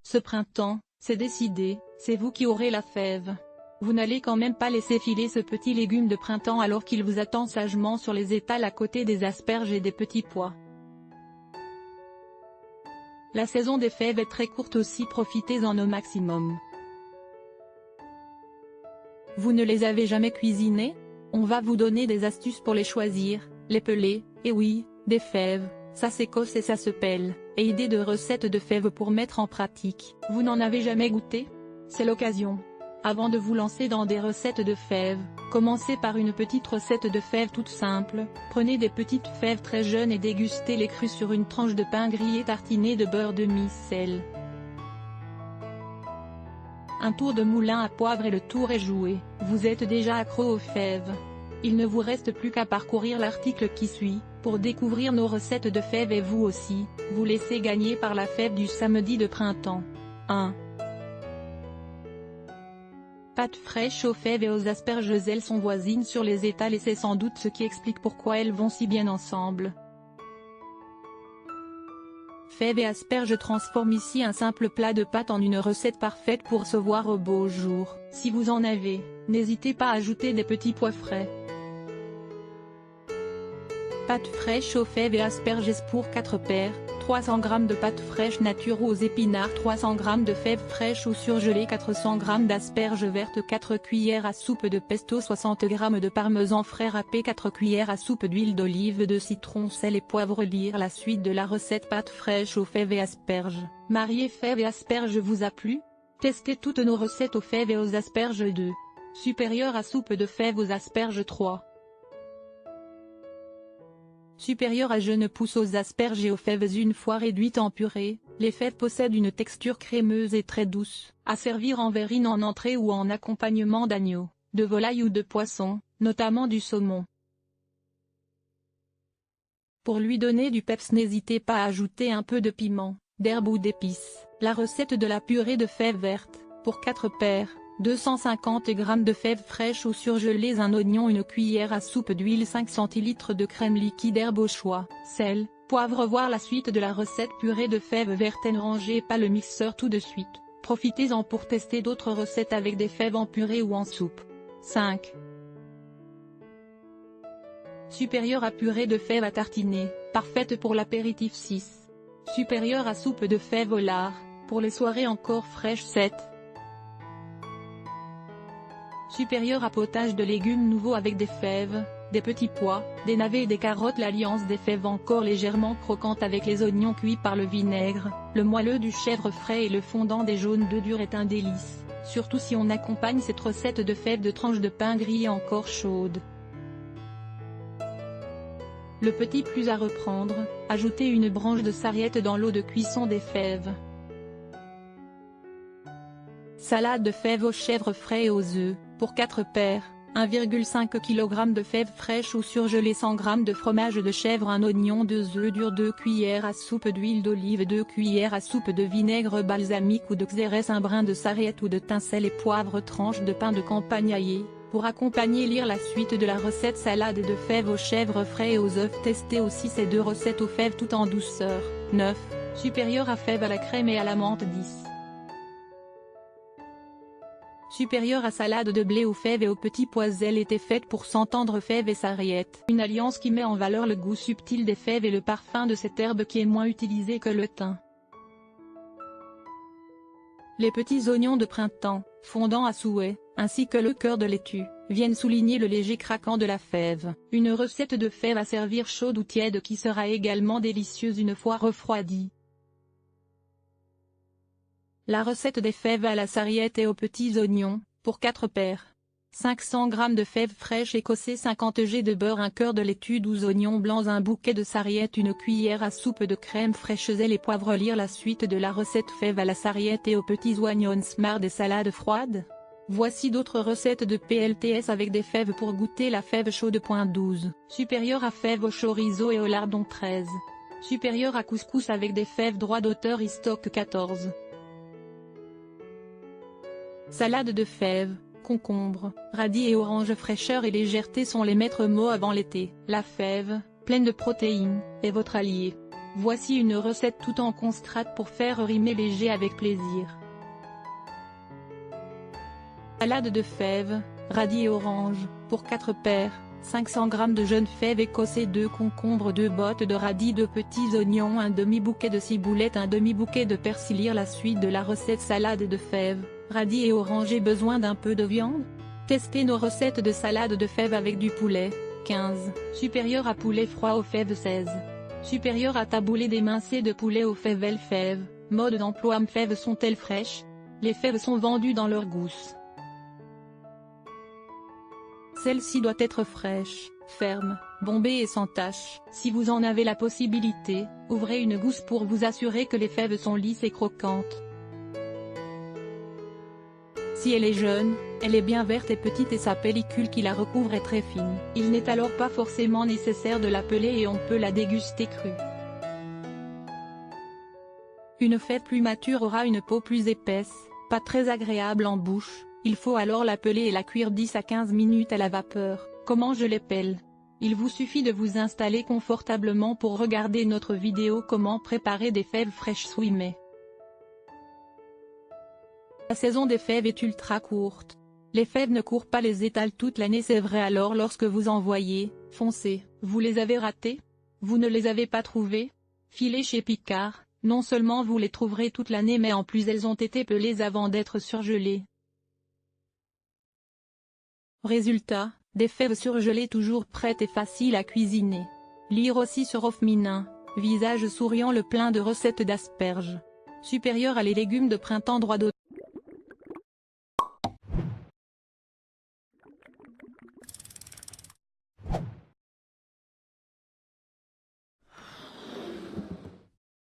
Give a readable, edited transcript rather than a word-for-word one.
Ce printemps, c'est décidé, c'est vous qui aurez la fève. Vous n'allez quand même pas laisser filer ce petit légume de printemps alors qu'il vous attend sagement sur les étals à côté des asperges et des petits pois. La saison des fèves est très courte aussi, profitez-en au maximum. Vous ne les avez jamais cuisinées? On va vous donner des astuces pour les choisir, les peler, et oui, des fèves, ça s'écosse et ça se pèle, et idées de recettes de fèves pour mettre en pratique. Vous n'en avez jamais goûté? C'est l'occasion. Avant de vous lancer dans des recettes de fèves, commencez par une petite recette de fèves toute simple. Prenez des petites fèves très jeunes et dégustez-les crues sur une tranche de pain grillé tartiné de beurre demi-sel. Un tour de moulin à poivre et le tour est joué, vous êtes déjà accro aux fèves. Il ne vous reste plus qu'à parcourir l'article qui suit, pour découvrir nos recettes de fèves et vous aussi, vous laissez gagner par la fève du samedi de printemps. 1. Pâtes fraîches aux fèves et aux asperges. Elles sont voisines sur les étals et c'est sans doute ce qui explique pourquoi elles vont si bien ensemble. Fèves et asperges transforment ici un simple plat de pâtes en une recette parfaite pour recevoir au beau jour. Si vous en avez, n'hésitez pas à ajouter des petits pois frais. Pâtes fraîches aux fèves et asperges pour 4 paires, 300 g de pâtes fraîches nature ou aux épinards, 300 g de fèves fraîches ou surgelées, 400 g d'asperges vertes, 4 cuillères à soupe de pesto, 60 g de parmesan frais râpé, 4 cuillères à soupe d'huile d'olive, de citron, sel et poivre. Lire la suite de la recette pâtes fraîches aux fèves et asperges. Marier fèves et asperges vous a plu? Testez toutes nos recettes aux fèves et aux asperges 2. Supérieur à soupe de fèves aux asperges 3. Supérieur à jeune pousse aux asperges et aux fèves. Une fois réduites en purée, les fèves possèdent une texture crémeuse et très douce, à servir en verrine en entrée ou en accompagnement d'agneau, de volaille ou de poisson, notamment du saumon. Pour lui donner du peps, n'hésitez pas à ajouter un peu de piment, d'herbe ou d'épices. La recette de la purée de fèves vertes, pour 4 paires, 250 g de fèves fraîches ou surgelées, un oignon, une cuillère à soupe d'huile, 5 cl de crème liquide, herbe au choix, sel, poivre. Voir la suite de la recette purée de fèves vertes. Ne rangez pas le mixeur tout de suite, profitez-en pour tester d'autres recettes avec des fèves en purée ou en soupe. 5. Supérieur à purée de fèves à tartiner, parfaite pour l'apéritif. 6. Supérieur à soupe de fèves au lard, pour les soirées encore fraîches. 7. Supérieur à potage de légumes nouveaux avec des fèves, des petits pois, des navets et des carottes. L'alliance des fèves encore légèrement croquantes avec les oignons cuits par le vinaigre, le moelleux du chèvre frais et le fondant des jaunes d'œufs durs est un délice, surtout si on accompagne cette recette de fèves de tranches de pain grillé encore chaudes. Le petit plus à reprendre, ajoutez une branche de sarriette dans l'eau de cuisson des fèves. Salade de fèves aux chèvres frais et aux œufs, pour 4 paires, 1,5 kg de fèves fraîches ou surgelées, 100 g de fromage de chèvre, un oignon, 2 œufs durs, 2 cuillères à soupe d'huile d'olive, 2 cuillères à soupe de vinaigre balsamique ou de xérès, un brin de sarriette ou de thym, sel et poivre, tranche de pain de campagne aillé. Pour accompagner, lire la suite de la recette salade de fèves aux chèvres frais et aux œufs. Testez aussi ces deux recettes aux fèves tout en douceur. 9. Supérieur à fèves à la crème et à la menthe. 10. Supérieure à salade de blé aux fèves et aux petits pois. Elle était faite pour s'entendre fèves et sarriette. Une alliance qui met en valeur le goût subtil des fèves et le parfum de cette herbe qui est moins utilisée que le thym. Les petits oignons de printemps, fondants à souhait, ainsi que le cœur de laitue, viennent souligner le léger craquant de la fève. Une recette de fèves à servir chaude ou tiède qui sera également délicieuse une fois refroidie. La recette des fèves à la sarriette et aux petits oignons, pour 4 paires. 500 g de fèves fraîches écossées, 50 g de beurre, un cœur de laitue, 12 oignons blancs, un bouquet de sarriette, une cuillère à soupe de crème fraîche, sel et poivre. Lire la suite de la recette fèves à la sarriette et aux petits oignons. Marre des salades froides? Voici d'autres recettes de PLTS avec des fèves pour goûter la fève chaude. 12. Supérieur à fèves au chorizo et au lardon. 13. Supérieur à couscous avec des fèves droit d'auteur. Stock. 14. Salade de fèves, concombre, radis et orange. Fraîcheur et légèreté sont les maîtres mots avant l'été. La fève, pleine de protéines, est votre allié. Voici une recette tout en concentrate pour faire rimer léger avec plaisir. Salade de fèves, radis et oranges, pour 4 paires, 500 g de jeunes fèves écossais, 2 concombres, 2 bottes de radis, 2 petits oignons, un demi-bouquet de ciboulette, un demi-bouquet de persil. Lire la suite de la recette salade de fèves, radis et oranges. J'ai besoin d'un peu de viande? Testez nos recettes de salade de fèves avec du poulet, 15, supérieur à poulet froid aux fèves 16, supérieur à taboulé d'émincé de poulet aux fèves. L fèves, mode d'emploi. Mes fèves sont-elles fraîches? Les fèves sont vendues dans leur gousse. Celle-ci doit être fraîche, ferme, bombée et sans tache. Si vous en avez la possibilité, ouvrez une gousse pour vous assurer que les fèves sont lisses et croquantes. Si elle est jeune, elle est bien verte et petite et sa pellicule qui la recouvre est très fine. Il n'est alors pas forcément nécessaire de la peler et on peut la déguster crue. Une fève plus mature aura une peau plus épaisse, pas très agréable en bouche. Il faut alors la peler et la cuire 10 à 15 minutes à la vapeur. Comment je les pèle? Il vous suffit de vous installer confortablement pour regarder notre vidéo comment préparer des fèves fraîches sous mai. La saison des fèves est ultra courte. Les fèves ne courent pas les étals toute l'année, c'est vrai. Alors lorsque vous en voyez, foncez. Vous les avez ratées? Vous ne les avez pas trouvées? Filez chez Picard, non seulement vous les trouverez toute l'année mais en plus elles ont été pelées avant d'être surgelées. Résultat, des fèves surgelées toujours prêtes et faciles à cuisiner. Lire aussi sur Offminin, visage souriant, le plein de recettes d'asperges. Supérieur à les légumes de printemps, droit d'auteur.